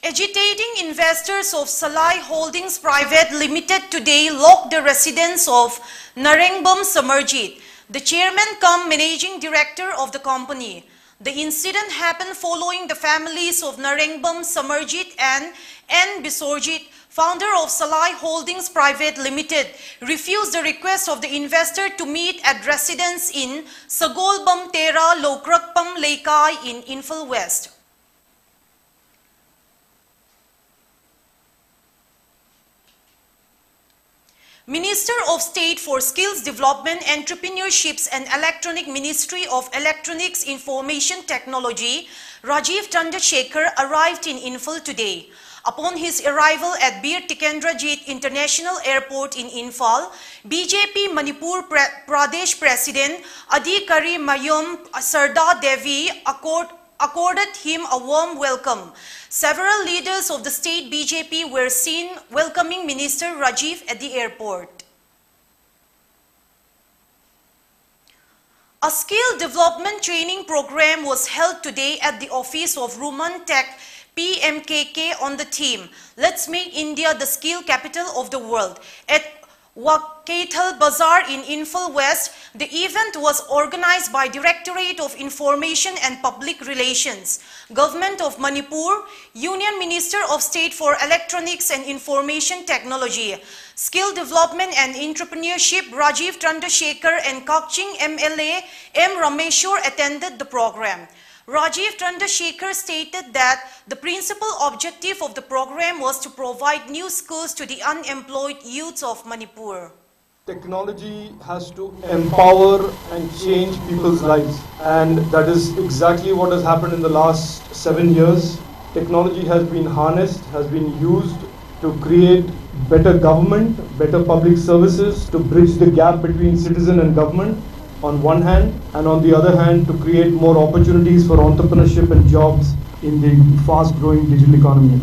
Agitating investors of Salai Holdings Private Limited today locked the residence of Narengbam Samarjit, the chairman cum managing director of the company. The incident happened following the families of Narengbam Samarjit and N. Bisorjit, founder of Salai Holdings Private Limited, refused the request of the investor to meet at residence in Sagolbam Tera Lokrakpam Laikai in Imphal West. Minister of State for Skills Development, Entrepreneurships and Electronic Ministry of Electronics Information Technology, Rajiv Chandrasekhar arrived in Imphal today. Upon his arrival at Bir Tikendrajit International Airport in Imphal, BJP Manipur Pradesh President Adhikari Mayum Sarda Devi accorded him a warm welcome. Several leaders of the state BJP were seen welcoming Minister Rajiv at the airport. A skill development training program was held today at the office of Ruman Tech PMKK on the theme, "Let's Make India the Skill Capital of the World." At Wakaithal Bazaar in Imphal West, the event was organized by Directorate of Information and Public Relations, Government of Manipur, Union Minister of State for Electronics and Information Technology, Skill Development and Entrepreneurship Rajiv Chandrasekhar and Kakching MLA M. Rameshwar attended the program. Rajiv Chandrasekhar stated that the principal objective of the program was to provide new skills to the unemployed youths of Manipur. Technology has to empower and change people's lives, and that is exactly what has happened in the last 7 years. Technology has been harnessed, has been used to create better government, better public services, to bridge the gap between citizen and government on one hand, and on the other hand to create more opportunities for entrepreneurship and jobs in the fast-growing digital economy.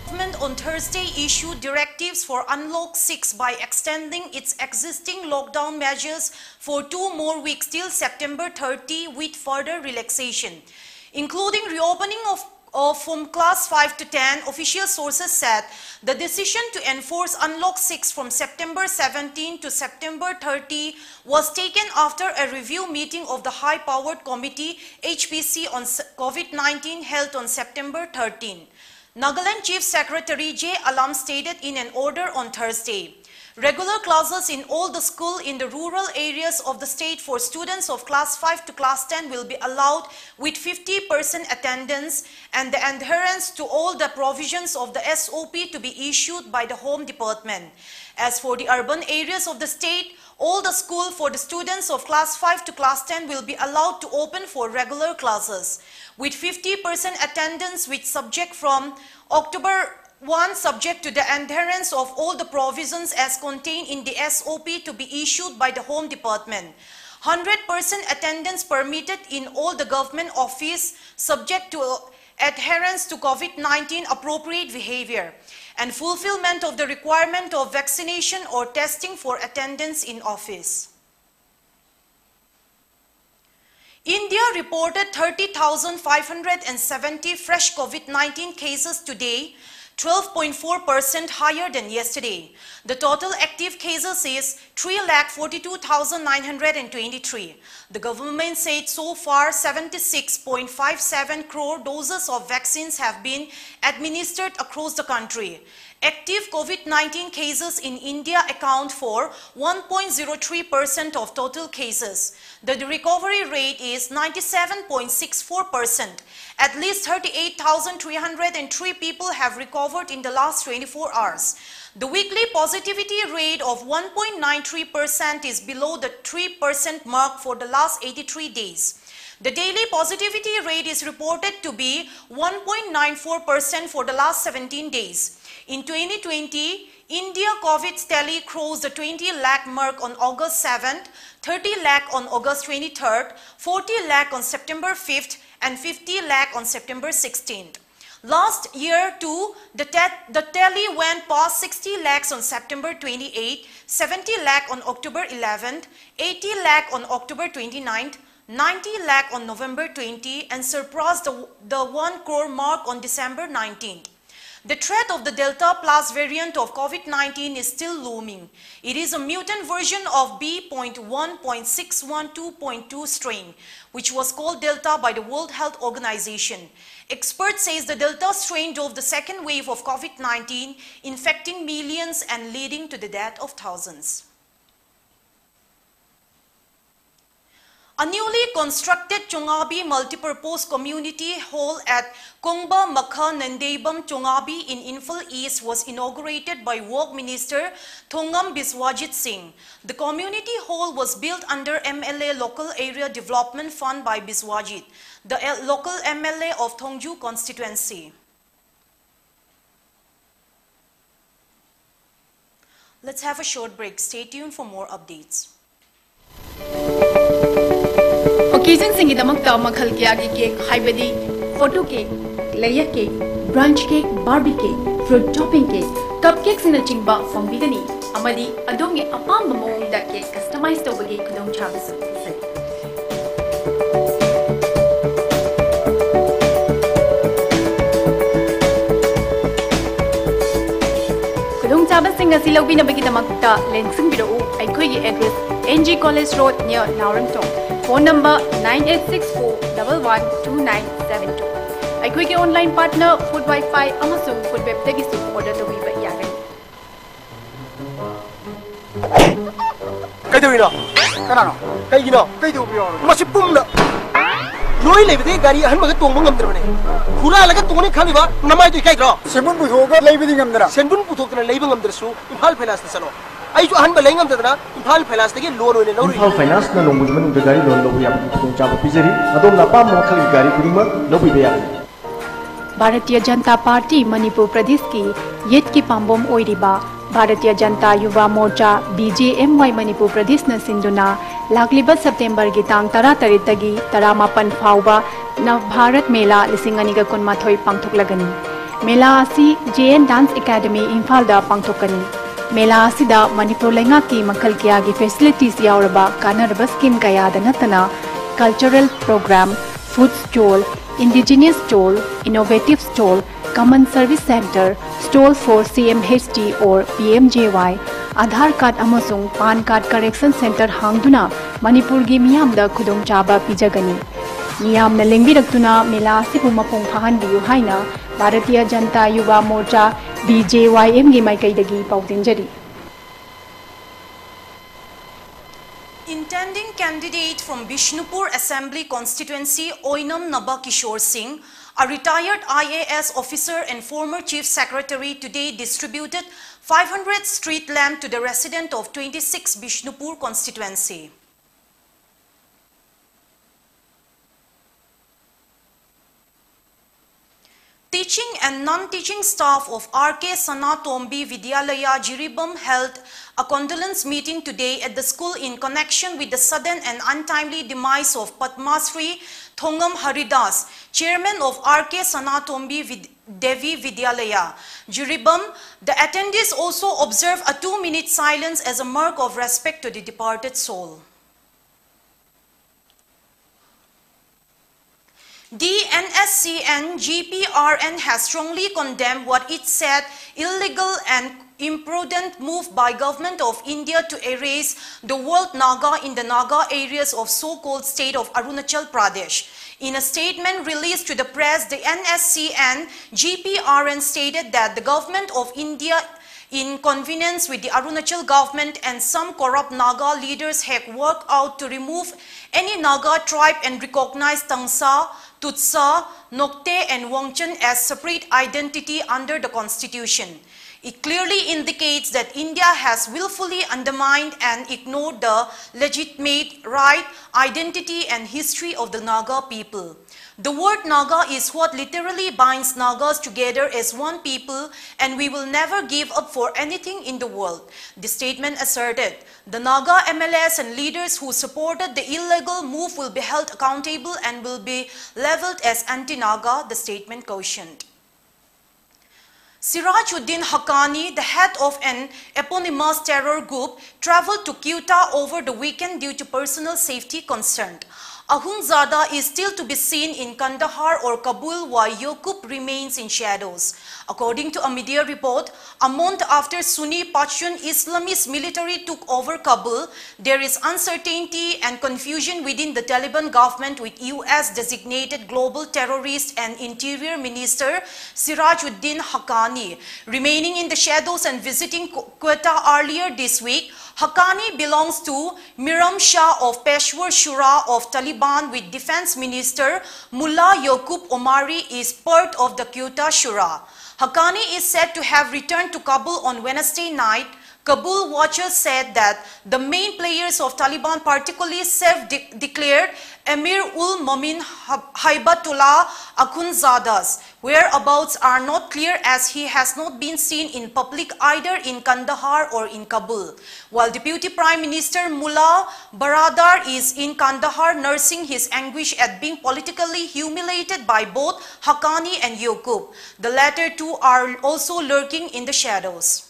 Government on Thursday issued directives for Unlock 6 by extending its existing lockdown measures for 2 more weeks till September 30 with further relaxation, including reopening from class 5 to 10. Official sources said the decision to enforce Unlock 6 from September 17 to September 30 was taken after a review meeting of the High-Powered Committee HPC on COVID-19 held on September 13. Nagaland Chief Secretary J. Alam stated in an order on Thursday, regular classes in all the schools in the rural areas of the state for students of class 5 to class 10 will be allowed with 50% attendance and the adherence to all the provisions of the SOP to be issued by the Home Department. As for the urban areas of the state, all the schools for the students of class 5 to class 10 will be allowed to open for regular classes with 50% attendance with subject from October 1 subject to the adherence of all the provisions as contained in the SOP to be issued by the Home Department. 100% attendance permitted in all the government office subject to adherence to COVID-19 appropriate behavior and fulfillment of the requirement of vaccination or testing for attendance in office. India reported 30,570 fresh COVID-19 cases today, 12.4% higher than yesterday. The total active cases is 3,42,923. The government said so far 76.57 crore doses of vaccines have been administered across the country. Active COVID-19 cases in India account for 1.03% of total cases. The recovery rate is 97.64%. At least 38,303 people have recovered in the last 24 hours. The weekly positivity rate of 1.93% is below the 3% mark for the last 83 days. The daily positivity rate is reported to be 1.94% for the last 17 days. In 2020, India COVID tally crossed the 20 lakh mark on August 7th, 30 lakh on August 23rd, 40 lakh on September 5th, and 50 lakh on September 16th. Last year too, the tally went past 60 lakhs on September 28th, 70 lakh on October 11th, 80 lakh on October 29th, 90 lakh on November 20 and surpassed the 1 crore mark on December 19. The threat of the Delta Plus variant of COVID-19 is still looming. It is a mutant version of B.1.612.2 strain, which was called Delta by the World Health Organization. Experts say the Delta strain drove the second wave of COVID-19, infecting millions and leading to the death of thousands. A newly constructed Chongabi multipurpose community hall at Kongba Makha Nandebam Chongabi in Imphal East was inaugurated by Work Minister Thongam Biswajit Singh. The community hall was built under MLA Local Area Development Fund by Biswajit, the local MLA of Thongju constituency. Let's have a short break. Stay tuned for more updates. Occasion singidamagta makhal kayagi cake haibadi photo cake, layer cake, brunch cake, barbie cake, fruit topping cake, cupcakes na chingba fongbigani amadi adongi apamba mawongda cake customize tawbagi khudong chabasu sai. Khudong chabasing asi lawbinabagi damakta lensing bidau aikhoigi address NG College Road near Naurangtong. Phone number 9864112972. Aikhoigi online partner Food Wi-Fi amasung Food Web dagisu order tawbiba yagani. Kaidawino? Kanano? Kaigino? Kaidawiyo? Masipumna. Loi leibide gari ahanbaga tongba ngamdrabane. Khura laga tongni khaliba namai tu kaidro. Senbun puthoga leibidi ngamdra. Senbun puthokna leiba ngamdrasu Imphal Finance na salo. Ai jo ahanba leingam tadana Imphal Finance tagi loan oine lawri. Imphal Finance na longbu manu da gari loan lobu yabagi khudong chaba pijari adom na pam na khali gari khudingma lobu be yabagi. Bharatiya Janata Party Manipur Pradesh ki yet ki pambom oiriba Bharatiya Janata Yuva Morcha BJMY Manipur Pradesh na sinduna lagliba September gi tang 13 tagi 18 phauba Nav Bharat Mela Lisinganiga Kunmathoi pangthoklagani. Mela asi JN Dance Academy Imphal da pangthokani. Mela asida Manipur lenga ki makhal kya gi facilities yauraba kanaraba scheme kaya da natana cultural program, food stall, indigenous stall, innovative stall, common service center, stall for CMHT or PMJY, Aadhaar card amasung PAN card correction center hangduna Manipur gi miyam da khudong chaba pijagani. Miyam na lengbirakuna mela asipu mapong phahanbiyu haina Bharatiya Janata Yuva Morcha BJYM gi maikaidagi pautinjari. Intending candidate from Bishnupur Assembly constituency Oinam Naba Kishore Singh, a retired IAS officer and former Chief Secretary, today distributed 500 street lamp to the resident of 26 Bishnupur constituency. Teaching and non-teaching staff of RK Sanatombi Vidyalaya Jiribam held a condolence meeting today at the school in connection with the sudden and untimely demise of Padma Shri Thongam Haridas, chairman of RK Sanatombi Devi Vidyalaya Jiribam. The attendees also observed a 2-minute silence as a mark of respect to the departed soul. The NSCN GPRN has strongly condemned what it said illegal and imprudent move by government of India to erase the word Naga in the Naga areas of so-called state of Arunachal Pradesh. In a statement released to the press, the NSCN GPRN stated that the government of India, in connivance with the Arunachal government and some corrupt Naga leaders, have worked out to remove any Naga tribe and recognize Tangsa, Tutsa, Nokte and Wangchun as separate identity under the constitution. It clearly indicates that India has willfully undermined and ignored the legitimate right, identity and history of the Naga people. The word Naga is what literally binds Nagas together as one people, and we will never give up for anything in the world. The statement asserted the Naga MLAs and leaders who supported the illegal move will be held accountable and will be leveled as anti-Naga, the statement cautioned. Sirajuddin Haqqani, the head of an eponymous terror group, traveled to Quetta over the weekend due to personal safety concerns. Akhundzada is still to be seen in Kandahar or Kabul while Yaqub remains in shadows. According to a media report, a month after Sunni Pashtun Islamist military took over Kabul, there is uncertainty and confusion within the Taliban government, with US designated global terrorist and Interior Minister Sirajuddin Haqqani remaining in the shadows and visiting Quetta earlier this week. Haqqani belongs to Miram Shah of Peshawar Shura of Taliban, with Defense Minister Mullah Yaqub Omari is part of the Quetta Shura. Haqqani is said to have returned to Kabul on Wednesday night. Kabul watchers said that the main players of Taliban, particularly self-declared Amir-ul-Momin Haibatullah Akhundzada's whereabouts are not clear, as he has not been seen in public either in Kandahar or in Kabul, while Deputy Prime Minister Mullah Baradar is in Kandahar nursing his anguish at being politically humiliated by both Haqqani and Yaqub. The latter two are also lurking in the shadows.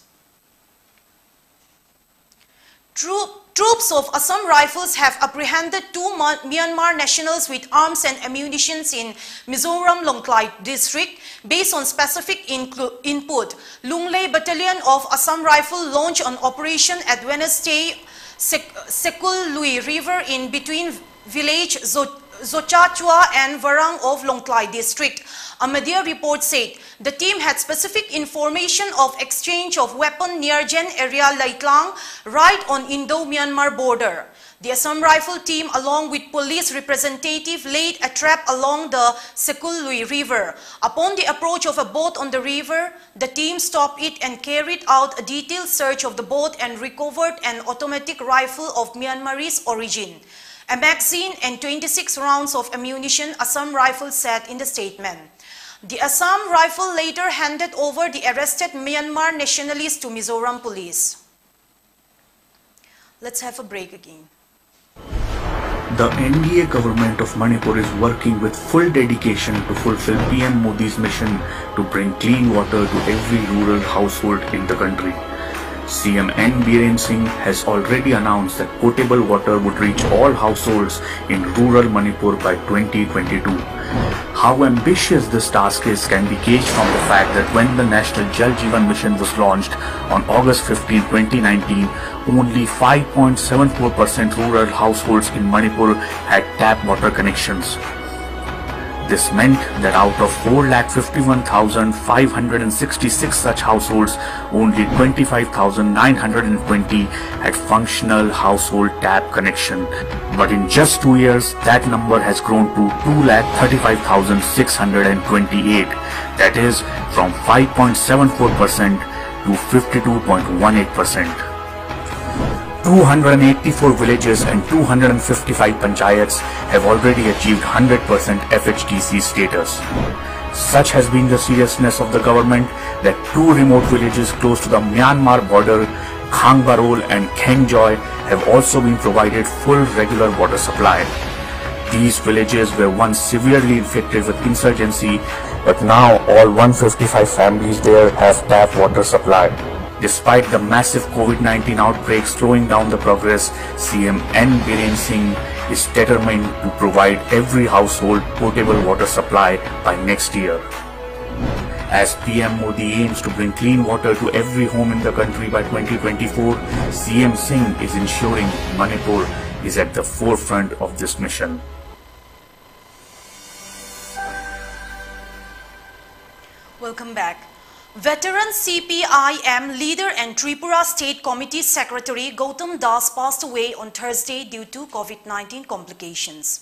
Troops of Assam Rifles have apprehended 2 Myanmar nationals with arms and ammunition in Mizoram Longklai district. Based on specific input, Lunglei Battalion of Assam Rifle launched an operation at Wednesday Sekul Lui River in between village Zochachua and Varang of Longklai district. A media report said the team had specific information of exchange of weapon near Jen area Laitlang, right on Indo-Myanmar border. The Assam Rifle team, along with police representative, laid a trap along the Sekul Lui River. Upon the approach of a boat on the river, the team stopped it and carried out a detailed search of the boat and recovered an automatic rifle of Myanmarese origin, a magazine and 26 rounds of ammunition, Assam Rifle said in the statement. The Assam Rifle later handed over the arrested Myanmar nationalists to Mizoram police. Let's have a break again. The NDA government of Manipur is working with full dedication to fulfill PM Modi's mission to bring clean water to every rural household in the country. CM N. Biren Singh has already announced that potable water would reach all households in rural Manipur by 2022. How ambitious this task is can be gauged from the fact that when the National Jal Jeevan Mission was launched on August 15, 2019, only 5.74% rural households in Manipur had tap water connections. This meant that out of 4,51,566 such households, only 25,920 had functional household tap connection. But in just 2 years, that number has grown to 2,35,628. That is from 5.74% to 52.18%. 284 villages and 255 panchayats have already achieved 100% FHTC status. Such has been the seriousness of the government that 2 remote villages close to the Myanmar border, Khangbarol and Khengjoy, have also been provided full regular water supply. These villages were once severely infected with insurgency, but now all 155 families there have tap water supply. Despite the massive COVID-19 outbreak slowing down the progress, CM N. Biren Singh is determined to provide every household potable water supply by next year. As PM Modi aims to bring clean water to every home in the country by 2024, CM Singh is ensuring Manipur is at the forefront of this mission. Welcome back. Veteran CPIM leader and Tripura State Committee Secretary Gautam Das passed away on Thursday due to COVID-19 complications.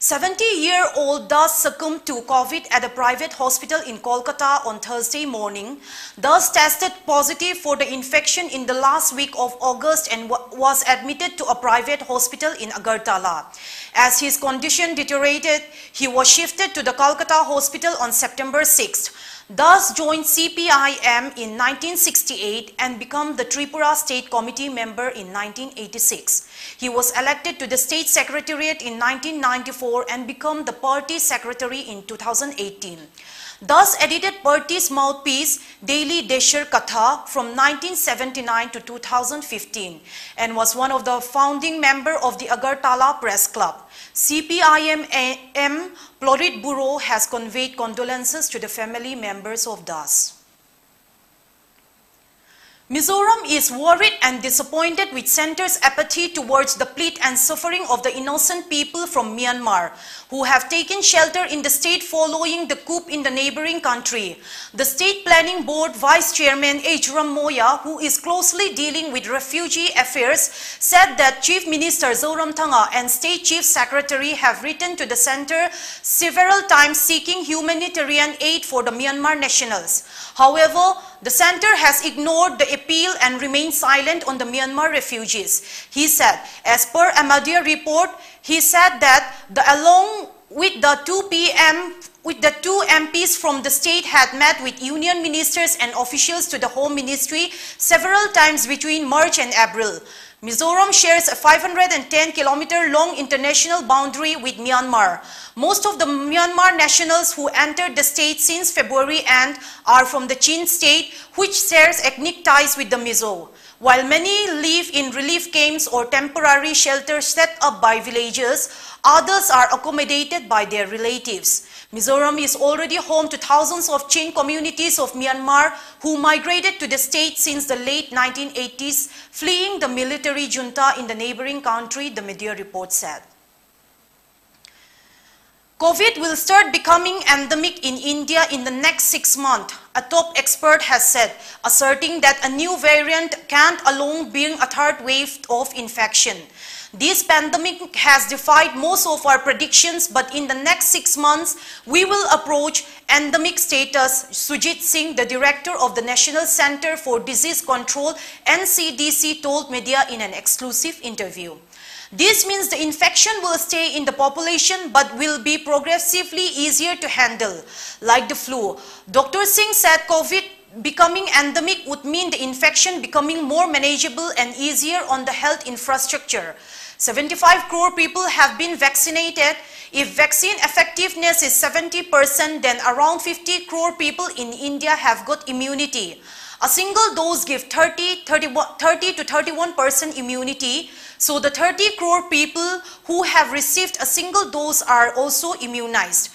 70-year-old Das succumbed to COVID at a private hospital in Kolkata on Thursday morning. Das tested positive for the infection in the last week of August and was admitted to a private hospital in Agartala. As his condition deteriorated, he was shifted to the Kolkata hospital on September 6th. Das joined CPIM in 1968 and became the Tripura State Committee member in 1986. He was elected to the State Secretariat in 1994 and became the party secretary in 2018. thus edited Party's mouthpiece Daily Desher Katha from 1979 to 2015 and was one of the founding members of the Agartala Press Club. CPIM Politburo has conveyed condolences to the family members of Das. Mizoram is worried and disappointed with centre's apathy towards the plight and suffering of the innocent people from Myanmar who have taken shelter in the state following the coup in the neighboring country. The State Planning Board Vice Chairman Ejram Moya, who is closely dealing with refugee affairs, said that Chief Minister Zoramthanga and State Chief Secretary have written to the centre several times seeking humanitarian aid for the Myanmar nationals. However, the centre has ignored the appeal and remained silent on the Myanmar refugees. He said, as per Ahmadiyya report, he said that along with the two MPs from the state had met with union ministers and officials to the Home Ministry several times between March and April. Mizoram shares a 510-kilometer long international boundary with Myanmar. Most of the Myanmar nationals who entered the state since February end are from the Chin state, which shares ethnic ties with the Mizo. While many live in relief camps or temporary shelters set up by villagers, others are accommodated by their relatives. Mizoram is already home to thousands of Chin communities of Myanmar who migrated to the state since the late 1980s, fleeing the military junta in the neighboring country, the media report said. COVID will start becoming endemic in India in the next 6 months, a top expert has said, asserting that a new variant can't alone bring a third wave of infection. This pandemic has defied most of our predictions, but in the next 6 months, we will approach endemic status, Sujit Singh, the director of the National Center for Disease Control, NCDC, told media in an exclusive interview. This means the infection will stay in the population but will be progressively easier to handle, like the flu. Dr. Singh said COVID becoming endemic would mean the infection becoming more manageable and easier on the health infrastructure. 75 crore people have been vaccinated. If vaccine effectiveness is 70%, then around 50 crore people in India have got immunity. A single dose gives 30 to 31% immunity. So the 30 crore people who have received a single dose are also immunized.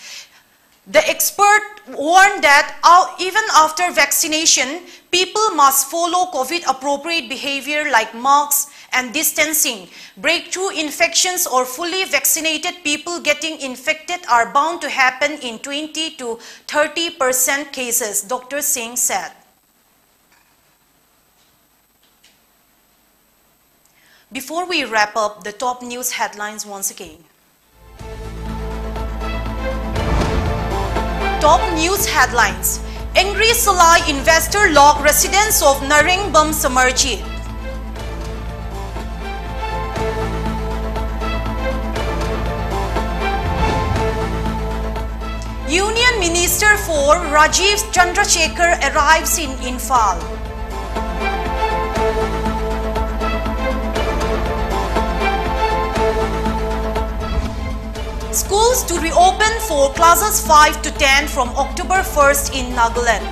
The expert warned that even after vaccination, people must follow COVID-appropriate behavior like masks and distancing. Breakthrough infections or fully vaccinated people getting infected are bound to happen in 20 to 30% cases, Dr. Singh said. Before we wrap up, the top news headlines once again. Top news headlines. Angry Salai investor lock residents of Naringbam Samarjit. Union Minister for Rajiv Chandrasekhar arrives in Imphal. Schools to reopen for classes 5 to 10 from October 1st in Nagaland.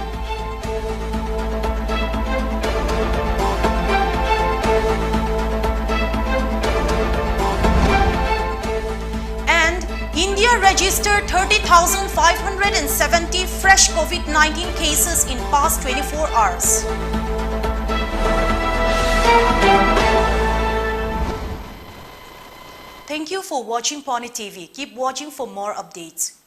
And India registered 30,570 fresh COVID-19 cases in past 24 hours. Thank you for watching Pawnee TV. Keep watching for more updates.